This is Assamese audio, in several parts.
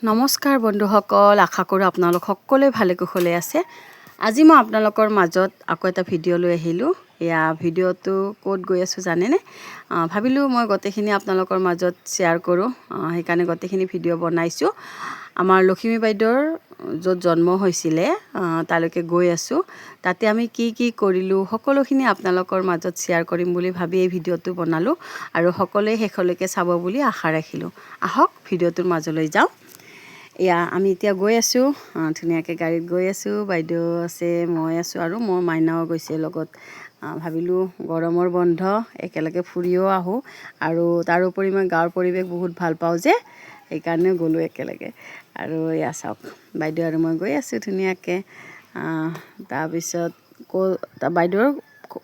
নমস্কাৰ বন্ধুসকল, আশা কৰোঁ আপোনালোক সকলোৱে ভালে কুশলে আছে। আজি মই আপোনালোকৰ মাজত আকৌ এটা ভিডিঅ' লৈ আহিলোঁ। এয়া ভিডিঅ'টো ক'ত গৈ আছোঁ জানেনে? ভাবিলোঁ মই গোটেইখিনি আপোনালোকৰ মাজত শ্বেয়াৰ কৰোঁ, সেইকাৰণে গোটেইখিনি ভিডিঅ' বনাইছোঁ। আমাৰ লখিমী বাইদেউৰ য'ত জন্ম হৈছিলে তালৈকে গৈ আছোঁ। তাতে আমি কি কি কৰিলোঁ সকলোখিনি আপোনালোকৰ মাজত শ্বেয়াৰ কৰিম বুলি ভাবি এই ভিডিঅ'টো বনালোঁ আৰু সকলোৱে শেষলৈকে চাব বুলি আশা ৰাখিলোঁ। আহক ভিডিঅ'টোৰ মাজলৈ যাওঁ। এয়া আমি এতিয়া গৈ আছোঁ, ধুনীয়াকৈ গাড়ীত গৈ আছোঁ। বাইদেউ আছে, মই আছোঁ আৰু মোৰ মাইনাও গৈছে লগত। ভাবিলোঁ গৰমৰ বন্ধ একেলগে ফুৰিও আহোঁ আৰু তাৰোপৰি মই গাঁৱৰ পৰিৱেশ বহুত ভাল পাওঁ যে, সেইকাৰণে গ'লোঁ একেলগে। আৰু এয়া চাওক, বাইদেউ আৰু মই গৈ আছোঁ ধুনীয়াকৈ। তাৰপিছত বাইদেউৰ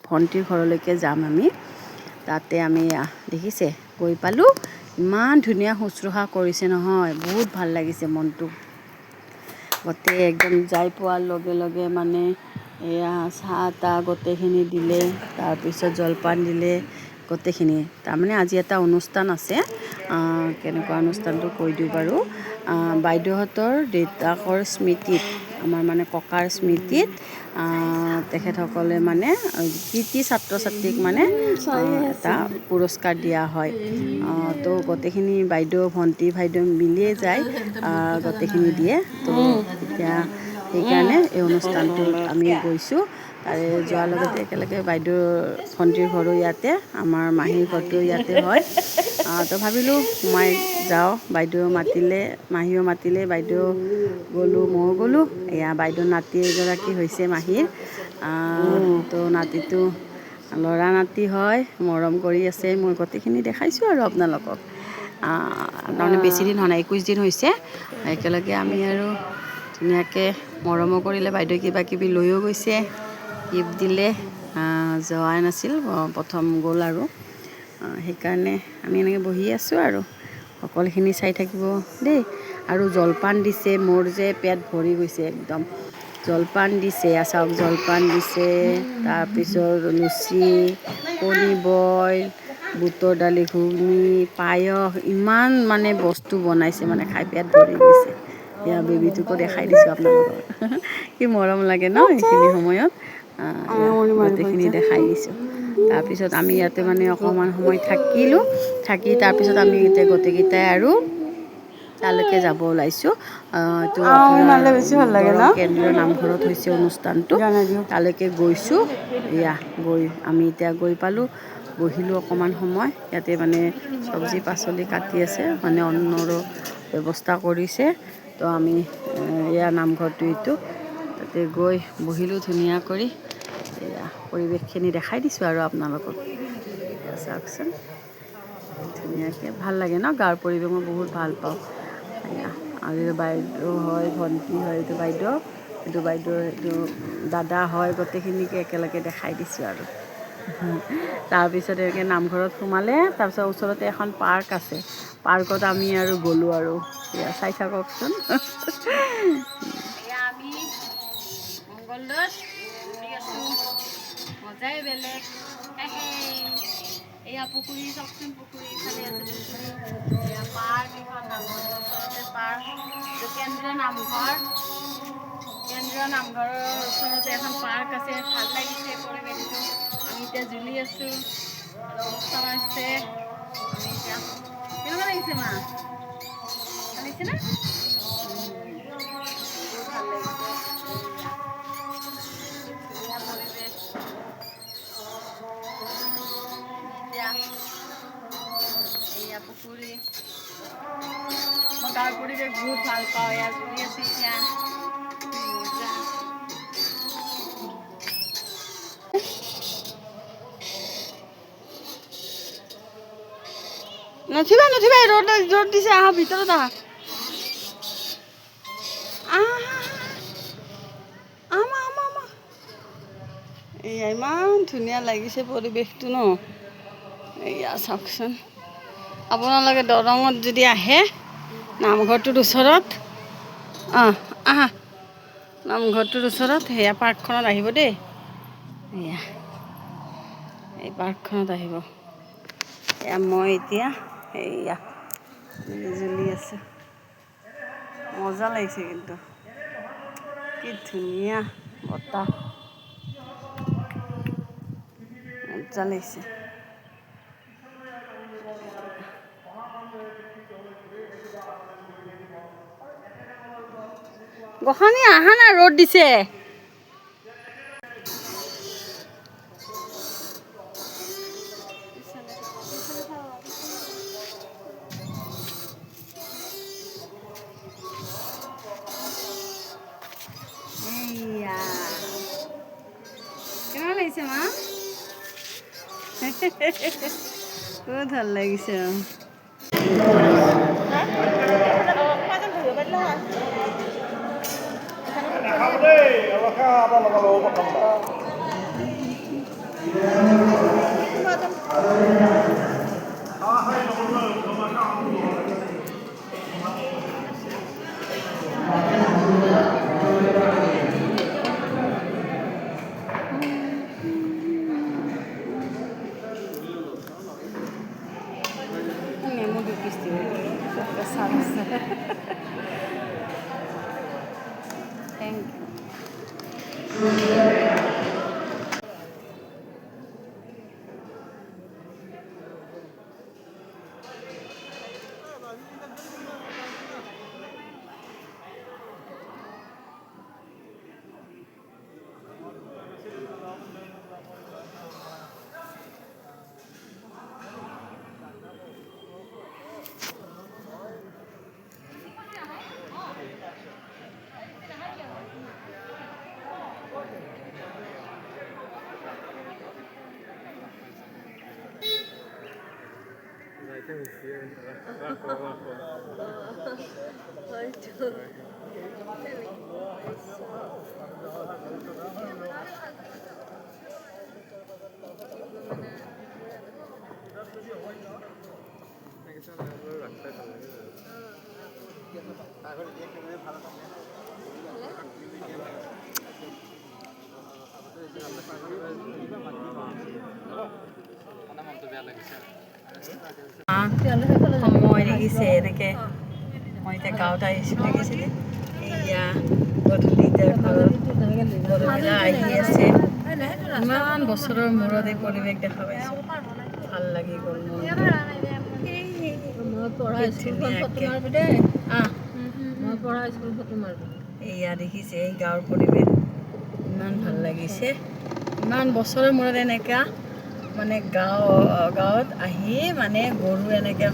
ভণ্টিৰ ঘৰলৈকে যাম আমি। তাতে আমি দেখিছে গৈ পালোঁ। ইমান ধুনীয়া শুশ্ৰূষা কৰিছে নহয়, বহুত ভাল লাগিছে মনটো। গোটেই একদম যাই পোৱাৰ লগে লগে মানে এয়া চাহ তাহ গোটেইখিনি দিলে, তাৰপিছত জলপান দিলে গোটেইখিনি। তাৰমানে আজি এটা অনুষ্ঠান আছে, কেনেকুৱা অনুষ্ঠানটো কৈ দিওঁ বাৰু। বাইদেউহঁতৰ দেউতাকৰ স্মৃতিত, আমাৰ মানে ককাৰ স্মৃতিত তেখেতসকলে মানে কৃতি ছাত্ৰ ছাত্ৰীক মানে এটা পুৰস্কাৰ দিয়া হয়। তো গোটেইখিনি বাইদেউ ভণ্টি ভাইদেউ মিলিয়ে যায়, গোটেইখিনি দিয়ে। তো এতিয়া সেইকাৰণে এই অনুষ্ঠানটোত আমি গৈছোঁ। তাৰে যোৱাৰ লগতে একেলগে বাইদেউৰ ভণ্টিৰ ঘৰো ইয়াতে, আমাৰ মাহীৰ ঘৰটো ইয়াতে হয়। তো ভাবিলোঁ সোমাই যাওঁ, বাইদেউ মাতিলে, মাহীও মাতিলে, বাইদেউ গ'লোঁ, ময়ো গ'লোঁ। এয়া বাইদেউৰ নাতি এগৰাকী হৈছে মাহীৰ। তো নাতিটো ল'ৰা নাতি হয়, মৰম কৰি আছে। মই গোটেইখিনি দেখাইছোঁ আৰু আপোনালোকক। তাৰমানে বেছিদিন হোৱা নাই, 21 দিন হৈছে একেলগে আমি আৰু ধুনীয়াকৈ মৰমো কৰিলে। বাইদেউ কিবা কিবি লৈও গৈছে, গিফ্ট দিলে। যোৱাই নাছিল, প্ৰথম গ'ল আৰু সেইকাৰণে আমি এনেকৈ বহি আছোঁ আৰু সকলোখিনি চাই থাকিব দেই। আৰু জলপান দিছে, মোৰ যে পেট ভৰি গৈছে একদম। জলপান দিছে, চাওক জলপান দিছে, তাৰপিছত লুচি, কণী বইল, বুটৰ দালি ঘুগনি, পায়স, ইমান মানে বস্তু বনাইছে মানে খাই পেট ভৰি গৈছে। এয়া বেবীটোকো দেখাই দিছোঁ আপোনালোকক, কি মৰম লাগে ন এইখিনি সময়ত। গোটেইখিনি দেখাই দিছোঁ। তাৰপিছত আমি ইয়াতে মানে অকণমান সময় থাকিলোঁ, থাকি তাৰপিছত আমি এতিয়া গোটেইকেইটাই আৰু তালৈকে যাব ওলাইছোঁ। এইটো দৰং কেন্দ্ৰীয় নামঘৰত হৈছে অনুষ্ঠানটো, তালৈকে গৈছোঁ। এয়া আমি এতিয়া গৈ পালোঁ, বহিলোঁ অকণমান সময়। ইয়াতে মানে চব্জি পাচলি কাটি আছে, মানে অন্নৰো ব্যৱস্থা কৰিছে। তো আমি এয়া নামঘৰটো এইটো, তাতে গৈ বহিলোঁ ধুনীয়া কৰি। এয়া পৰিৱেশখিনি দেখাই দিছোঁ আৰু আপোনালোকক। এয়া চাওকচোন, ধুনীয়াকৈ ভাল লাগে ন গাঁৱৰ পৰিৱেশ, মই বহুত ভাল পাওঁ। এয়া আৰু বাইদেউ হয়, ভণ্টি হয়, এইটো বাইদেউ, এইটো বাইদেউ, এইটো দাদা হয়। গোটেইখিনিকে একেলগে দেখাই দিছোঁ আৰু। তাৰপিছত এনেকৈ নামঘৰত সোমালে, তাৰপিছত ওচৰতে এখন পাৰ্ক আছে, পাৰ্কত আমি আৰু গ'লোঁ আৰু। এয়া চাই থাককচোন। এয়া আমি মংগলদৈত ঘূৰি আছোঁ, মজাই বেলেগ। এয়া পুখুৰী চাওকচোন, পুখুৰী ইফালে আছে পুখুৰী। এয়া পাৰ্ক, এখন নামঘৰৰ ওচৰতে পাৰ্ক, এইটো কেন্দ্ৰীয় নামঘৰ। কেন্দ্ৰীয় নামঘৰৰ ওচৰতে এখন পাৰ্ক আছে, ভাল লাগিছে পৰিৱেশটো। আমি এতিয়া জুলি আছোঁ, অনুষ্ঠান আছে। আমি এতিয়া কেনেকুৱা লাগিছে মা? ভাল লাগিছে না? বহুত ভাল লাগিছে। ধুনীয়া পৰিৱেশ। এতিয়া এইয়া পুখুৰী। মই গাঁৱৰ পৰিৱেশ বহুত ভাল পাওঁ। এয়া জুলি আছোঁ এতিয়া, মজা। নুঠিবা নুঠিবা, ৰ'দ দিছে, আহা ভিতৰত আহা। এয়া ইমান ধুনীয়া লাগিছে পৰিৱেশটো ন। এয়া চাওকচোন, আপোনালোকে দৰঙত যদি আহে, নামঘৰটোৰ ওচৰত, আহা নামঘৰটোৰ ওচৰত সেয়া পাৰ্কখনত আহিব দেই। এয়া এই পাৰ্কখনত আহিব। এয়া মই এতিয়া এয়া জ্বলি আছোঁ। মজা লাগিছে কিন্তু কি ধুনীয়া বতাহ মজা লাগিছে গোসানী আহা না ৰ'দ দিছে কেমন লাগিছে মা বহুত ভাল লাগিছে নেমু দিছিল থ্যাংক ইউ সময় দেখিছে এনেকৈ মই এতিয়া গাঁৱত আহিছোঁ দেখিছিলে এয়া গধূলি গধূলি আহি আছে ইমান বছৰৰ মূৰত এই পৰিৱেশ দেখা পাইছোঁ ভাল লাগি গ'ল এয়া দেখিছে এই গাঁৱৰ পৰিৱেশ ইমান ভাল লাগিছে ইমান বছৰৰ মূৰত এনেকুৱা মানে গাঁৱত আহি মানে গৰু এনেকৈ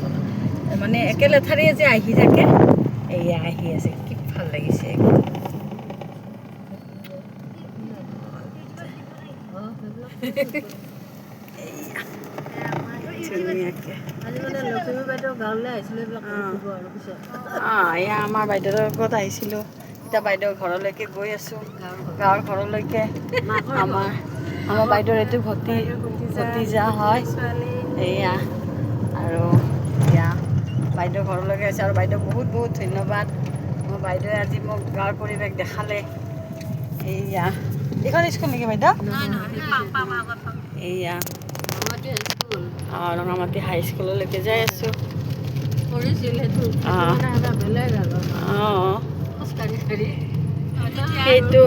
মানে একে লেঠাৰিয়ে যে আহি থাকে এয়া আহি আছে কি ভাল লাগিছে এয়া আমাৰ বাইদেউৰ লগত আহিছিলোঁ এতিয়া বাইদেউৰ ঘৰলৈকে গৈ আছোঁ গাঁৱৰ ঘৰলৈকে আমাৰ বাইদেউৰ এইটো ভতিজা হয় এয়া আৰু এয়া বাইদেউৰ ঘৰলৈকে আছে আৰু বাইদেউ বহুত বহুত ধন্যবাদ মোৰ বাইদেৱে আজি মোক গাঁৱৰ পৰিৱেশ দেখালে এয়া এইখন স্কুল নেকি বাইদেউ এয়া ৰঙামাটি হাই স্কুললৈকে যাই আছোঁ সেইটো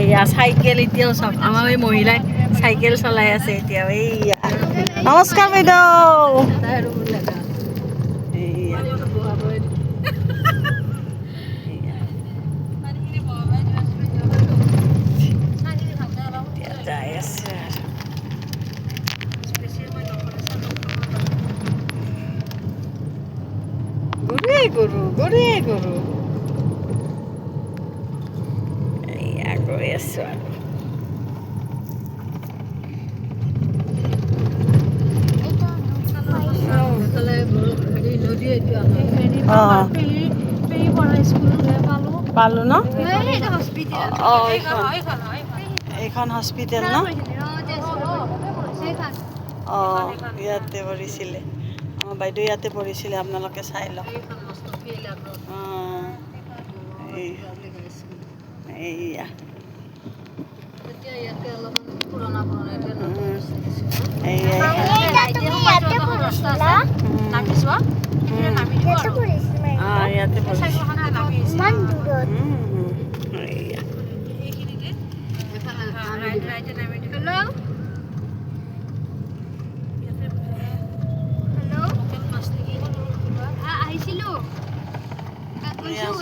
এয়া চাইকেল এতিয়াও চাওক আমাৰ এই মহিলাই চাইকেল চলাই আছে এতিয়াও এইয়া নমস্কাৰ বাইদেউ যাই আছে গৰুৱে গৰু এয়া গৈ আছো পালো ন এইখন হস্পিটেল ন ইয়াতে পঢ়িছিলে আমাৰ বাইদেউ ইয়াতে পঢ়িছিলে আপোনালোকে চাই লওক এইয়া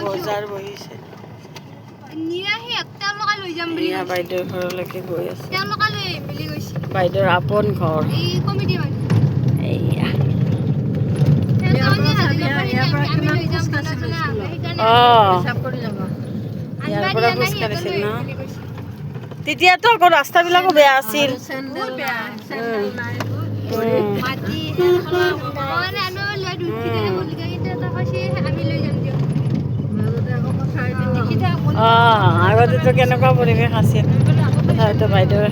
বজাৰ বহিছে বাইদেউৰ ঘৰলৈকে গৈ আছে বাইদেউৰ আপোন ঘৰ এইয়া ইয়াৰ পৰা খোজ কাঢ়িছিল ন তেতিয়াতো আকৌ ৰাস্তাবিলাকো বেয়া আছিল আগতেতো কেনেকুৱা পৰিৱেশ আছিল হয়তো বাইদেউৰ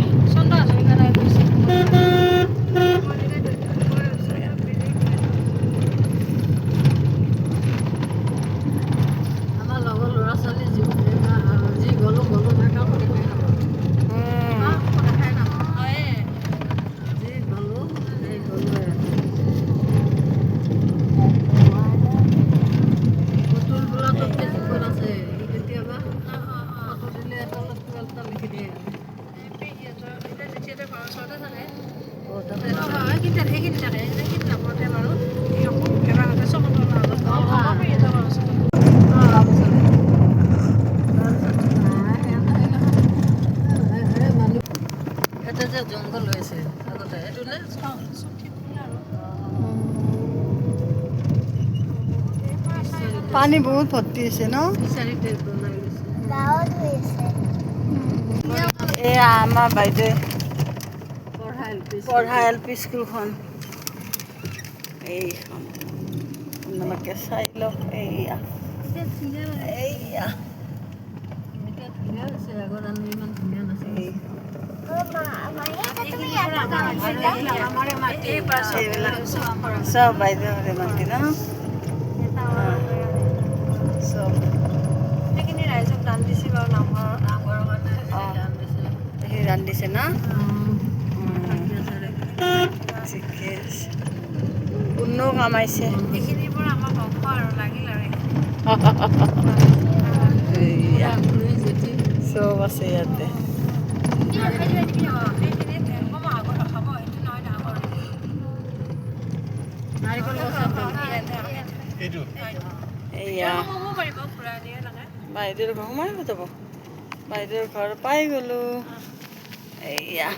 জংঘল হৈছে আগতে এইটো নে পানী বহুত ভৰ্তি হৈছে ন এয়া আমাৰ বাইদেউ পঢ়া LP স্কুলখন এইখন আপোনালোকে চাই লওক এইয়া এইয়া সব বাইদেউৰে মাতি ন সব সেইখিনি ৰাইজক দান দিছে বাৰু নামৰ কাৰণে দান দিছে না ঠিকে আছে পুণ্যও কামাইছে এইখিনিৰ পৰা আমাৰ বংশ আৰু লাগিল আৰু চব আছে ইয়াতে এইয়া বাইদেউৰ ঘৰ সোমাই যাব বাইদেউৰ ঘৰ পাই গ'লো এইয়া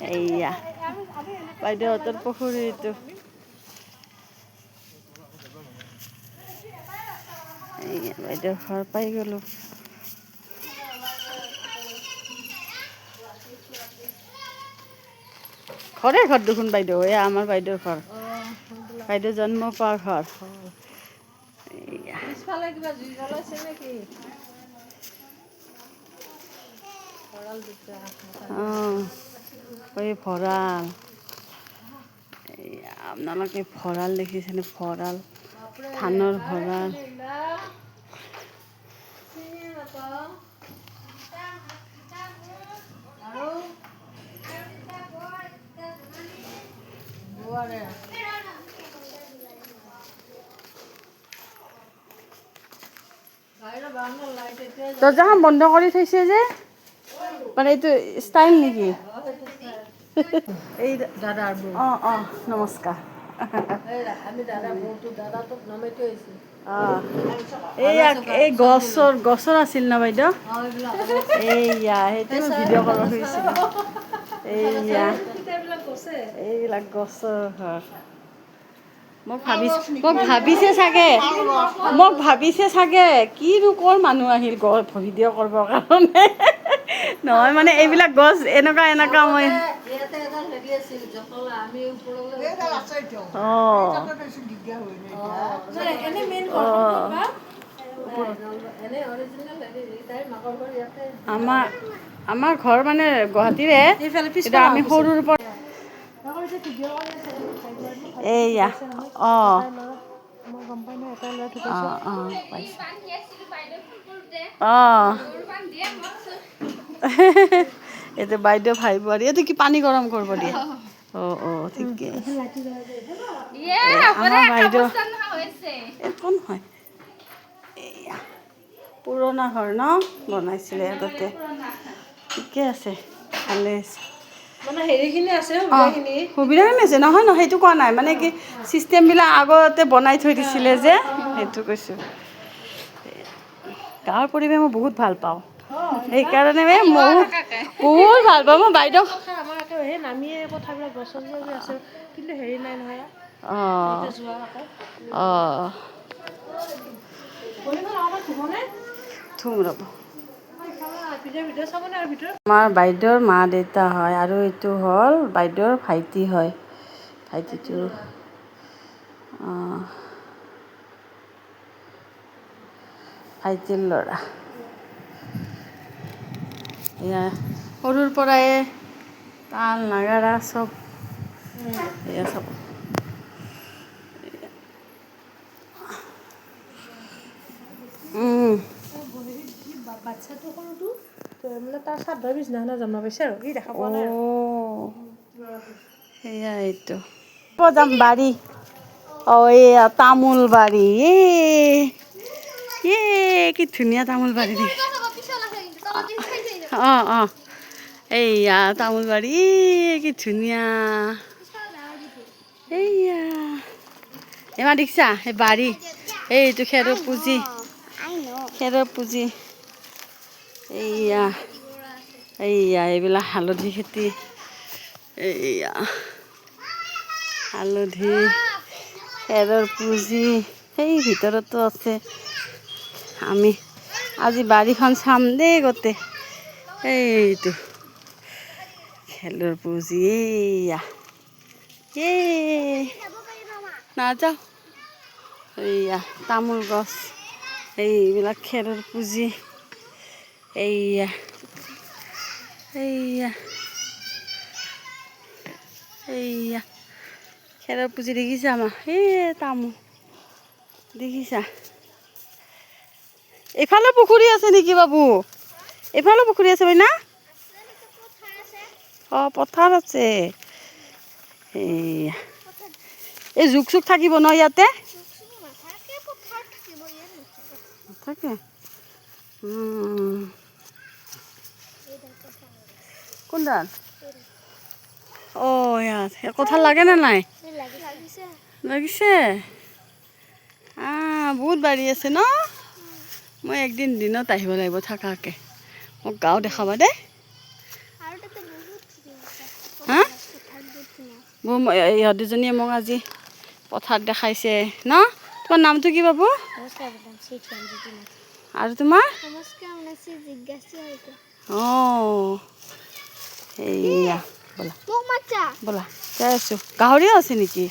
এইয়া বাইদেউহঁতৰ পুখুৰী এইটো এইয়া বাইদেউৰ ঘৰ পাই গ'লো ঘৰে ঘৰ দেখোন বাইদেউ এয়া আমাৰ বাইদেউৰ ঘৰ বাইদেউ জন্ম পোৱা ঘৰ এই ভঁৰাল আপোনালোকে ভঁৰাল দেখিছেনে ভঁৰাল ধানৰ ভঁৰাল দৰ্জাখন বন্ধ কৰি থৈছে যে মানে এইটো ষ্টাইল নেকি এই দাদাৰ অঁ অঁ নমস্কাৰ এই গছৰ আছিল ন বাইদেউ এইয়া সেইটো ভিডিঅ' কৰিব খুজিছিলোঁ এইয়া এইবিলাক গছৰ ঘৰ মোক ভাবিছে চাগে কিনো ক'ৰ মানুহ আহিল ভিডিঅ' কৰিবৰ কাৰণে নহয় মানে এইবিলাক গছ এনেকুৱা মই আমাৰ ঘৰ মানে গুৱাহাটীৰে আমি সৰুৰ পৰা এইয়া অঁ এইটো বাইদেউ ভাই বোৱাৰী এইটো কি পানী গৰম কৰিব দিয়ে ঠিকে আমাৰ বাইদেউ একো নহয়। এয়া পুৰণা ঘৰ ন বনাইছিলে আগতে, ঠিকে আছে, ভালে আছে। মানে হেৰিখিনি আছে, সুবিধাখিনি। সুবিধাখিনি আছে, নহয় নহয় সেইটো কোৱা নাই, মানে কি চিষ্টেমবিলাক আগতে বনাই থৈ দিছিলে যে, সেইটো কৈছোঁ। গাঁৱৰ পৰিৱেশ মই বহুত ভাল পাওঁ, সেইকাৰণে ময়ো বহুত ভাল পাওঁ। মই বাইদেউ আমাৰ আকৌ সেই নামিয়ে পথাৰবিলাক গছ চছবোৰ যে আছে, কিন্তু হেৰি নাই নহয়। অঁ যোৱা আকৌ অঁ ধুবনে? থুম ৰ'ব। ভিডিঅ' চাবনে আৰু ভিতৰত? আমাৰ বাইদেউৰ মা দেউতা হয়, আৰু এইটো হ'ল বাইদেউৰ ভাইটি হয়, ভাইটিটো ভাইটিৰ ল'ৰা। এয়া সৰুৰ পৰাই তাল নাগাৰা চব এয়া চাব। বাচ্ছাটো সৰুটো মানে তাৰ শ্ৰাদ্ধৰ পিছদিনাখনে জন্ম পাইছে আৰু সি দেখা পোৱা নাই আৰু। সেয়া এইটো যাম বাৰী। অঁ এইয়া তামোল বাৰী, কি ধুনীয়া তামোল বাৰী দেই। অঁ অঁ এইয়া তামোল বাৰী, কি ধুনীয়া। এইয়া এবাৰ দেখিছা এই বাৰী, এইটো খেৰৰ পুঁজি, খেৰৰ পুঁজি। এইয়া এইয়া এইবিলাক হালধি খেতি, এইয়া হালধি, খেৰৰ পুঁজি, সেই ভিতৰতো আছে। আমি আজি বাৰীখন চাম দেই গোটেই। এইটো খেৰৰ পুঁজি, এইয়া নাযাওঁ। এইয়া তামোল গছ, এইবিলাক খেৰৰ পুঁজি, এইয়া এইয়া এইয়া খেৰৰ পুঁজি দেখিছা আমাৰ, এই তামোল দেখিছা। এইফালে পুখুৰী আছে নেকি বাবু? এইফালে পুখুৰী আছে হয় না? অঁ পথাৰ আছে। এইয়া এই জোক চোক থাকিব ন ইয়াতে? নাথাকে। কোনডাল? অঁ ইয়াত কঁঠাল লাগে নে নাই? লাগিছে। বহুত বাৰী আছে ন? মই একদিন দিনত আহিব লাগিব থাকাকে, মোক গাঁও দেখাবা দেই। হা? ইহঁত দুজনীয়ে মোক আজি পথাৰ দেখাইছে ন? তোমাৰ নামটো কি বাবু? আৰু তোমাৰ? অঁ এইয়া ব'লা ব'লা যাই আছোঁ। গাহৰিও আছে নেকি?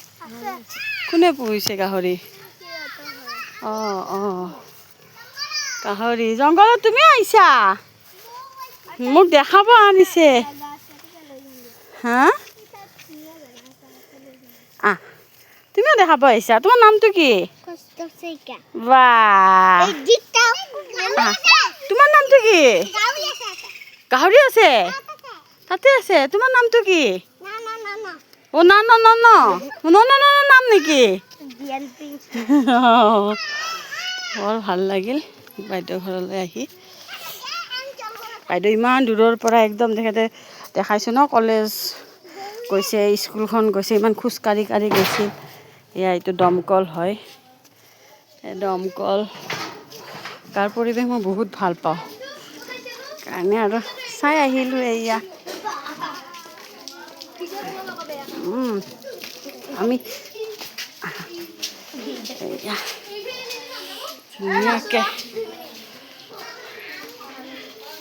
কোনে পুহিছে গাহৰি? অঁ অঁ গাহৰি, জংঘলত তুমিও আহিছা? মোক দেখাব আনিছে। হা? তুমিও দেখাব আহিছা, তোমাৰ নামটো কি? বাহ, তোমাৰ নামটো কি? গাহৰি আছে তাতে আছে, তোমাৰ নামটো কি? অ' ন ন ন ন ন ন ন নাম নেকি? বৰ ভাল লাগিল বাইদেউ ঘৰলৈ আহি। বাইদেউ ইমান দূৰৰ পৰা একদম তেখেতে দেখাইছোঁ ন, কলেজ গৈছে, স্কুলখন গৈছে, ইমান খোজকাঢ়ি কাঢ়ি গৈছিল। এয়া এইটো দমকল হয়, দমকল। গাঁৱৰ পৰিৱেশ মই বহুত ভাল পাওঁ, কাৰণে আৰু চাই আহিলোঁ। এইয়া আমি এইয়া ধুনীয়াকৈ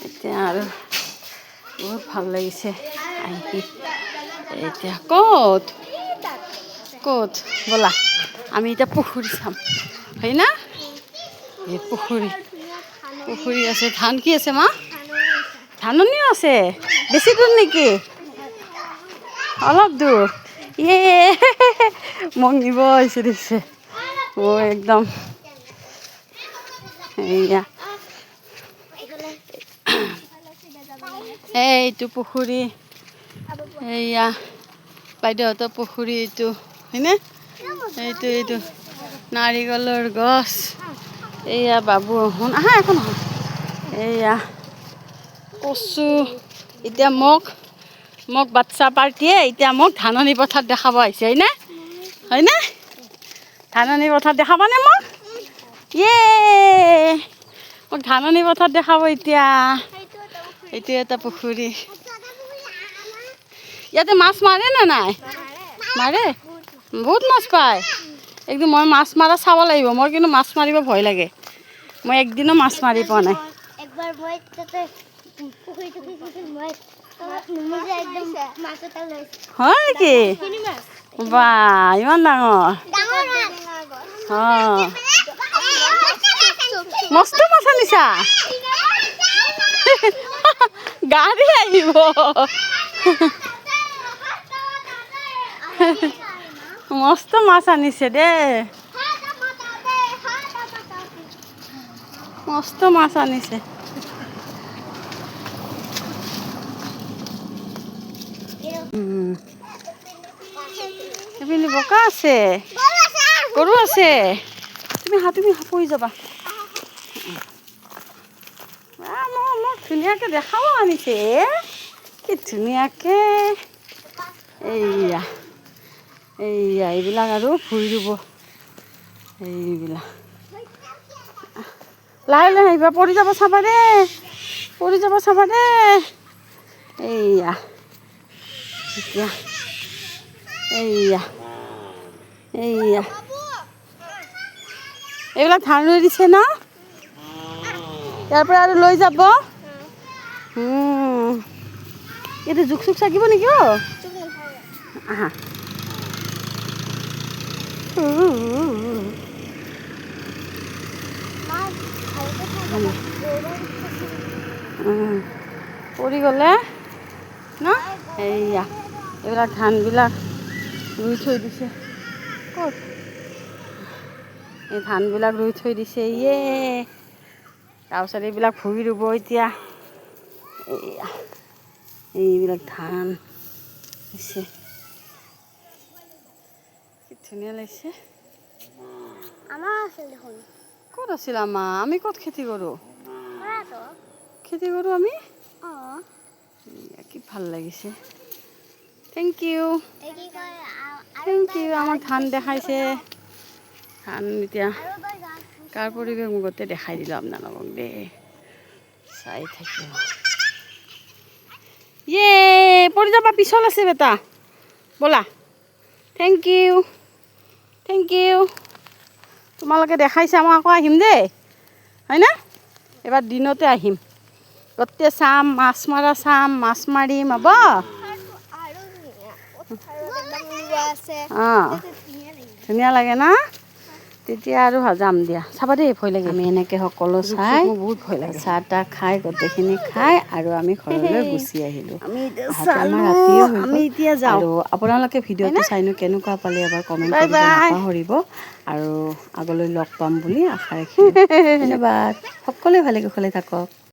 এতিয়া আৰু বহুত ভাল লাগিছে আহি। এতিয়া ক'ত ক'ত ব'লা, আমি এতিয়া পুখুৰী চাম হয় না? এই পুখুৰী আছে, ধান কি আছে মা? ধাননিও আছে, বেছি দূৰ নেকি? অলপ দূৰ। মোক নিব আহিছে দিছে, মই একদম এইয়া এইটো পুখুৰী, এইয়া বাইদেউহঁতৰ পুখুৰী এইটো হয়নে? এইটো নাৰিকলৰ গছ এয়া বাবু শুন আহা এখন আহা এয়া কচু এতিয়া মোক বাচ্চা পাৰ্টীয়ে এতিয়া মোক ধাননি পথাৰত দেখাব আহিছে হয়নে ধাননি পথাৰত দেখাবানে মোক ইয়ে মোক ধাননি পথাৰত দেখাব এতিয়া এইটো এটা পুখুৰী ইয়াতে মাছ মাৰে নে নাই মাৰে বহুত মাছ পায় একদিন মই মাছ মাৰা চাব লাগিব মই কিন্তু মাছ মাৰিব ভয় লাগে মই একদিনো মাছ মাৰি পোৱা নাই একবাৰ মই তাতে পুখুৰীটো মই মাছ এটা লৈছোঁ হয় নেকি বা ইমান ডাঙৰ অঁ মস্ত মাছ আনিছা গাড়ী আহিব মস্ত মাছ আনিছে দেই মস্ত মাছ আনিছে এইপিনে বোকা আছে গৰু আছে তুমি পৰি যাবা মোক ধুনীয়াকৈ দেখাও আনিছে কি ধুনীয়াকৈ এইয়া এইবিলাক আৰু ভুই ৰুব এইবিলাক লাহে লাহে আহিবা পৰি যাব চাবা দেই এইয়া এতিয়া এইবিলাক ধান ৰুই দিছে ন ইয়াৰ পৰা আৰু লৈ যাব এইটো জোক চোক চাগিব নেকি আহা পৰি গ'লে ন এইয়া এইবিলাক ধানবিলাক ৰুই থৈ দিছে ক'ত এই ধানবিলাক ৰুই থৈ দিছে তাৰপিছত এইবিলাক ভুই ৰুব এতিয়া এইবিলাক ধান হৈছে কি ধুনীয়া লাগিছে ক'ত আছিল আমি ক'ত খেতি কৰোঁ আমি কি ভাল লাগিছে থেংক ইউ আমাক ধান দেখাইছে ধান এতিয়া কাৰ পৰিৱেশ মই গোটেই দেখাই দিলোঁ আপোনালোকক দেই চাই থাকিব পৰি যাবা পিছল আছে বেটা ব'লা থেংক ইউ তোমালোকে দেখাইছা মই আকৌ আহিম দেই হয়নে এবাৰ দিনতে আহিম গোটেই চাম মাছ মৰা চাম মাছ মাৰিম হ'ব অঁ ধুনীয়া লাগে না তেতিয়া আৰু যাম দিয়া চাবা দেই ভয় লাগে আমি এনেকৈ সকলো চাই বহুত ভয় লাগে চাহ তাহ খাই গোটেইখিনি খাই আৰু আমি ঘৰলৈ গুচি আহিলোঁ আমি এতিয়া যাওঁ আৰু আপোনালোকে ভিডিঅ'টো চাইনো কেনেকুৱা পালে এবাৰ কমেণ্ট কৰিব নাপাহৰিব আৰু আগলৈ লগ পাম বুলি আশা ৰাখিলোঁ ধন্যবাদ সকলোৱে ভালে কুশলে থাকক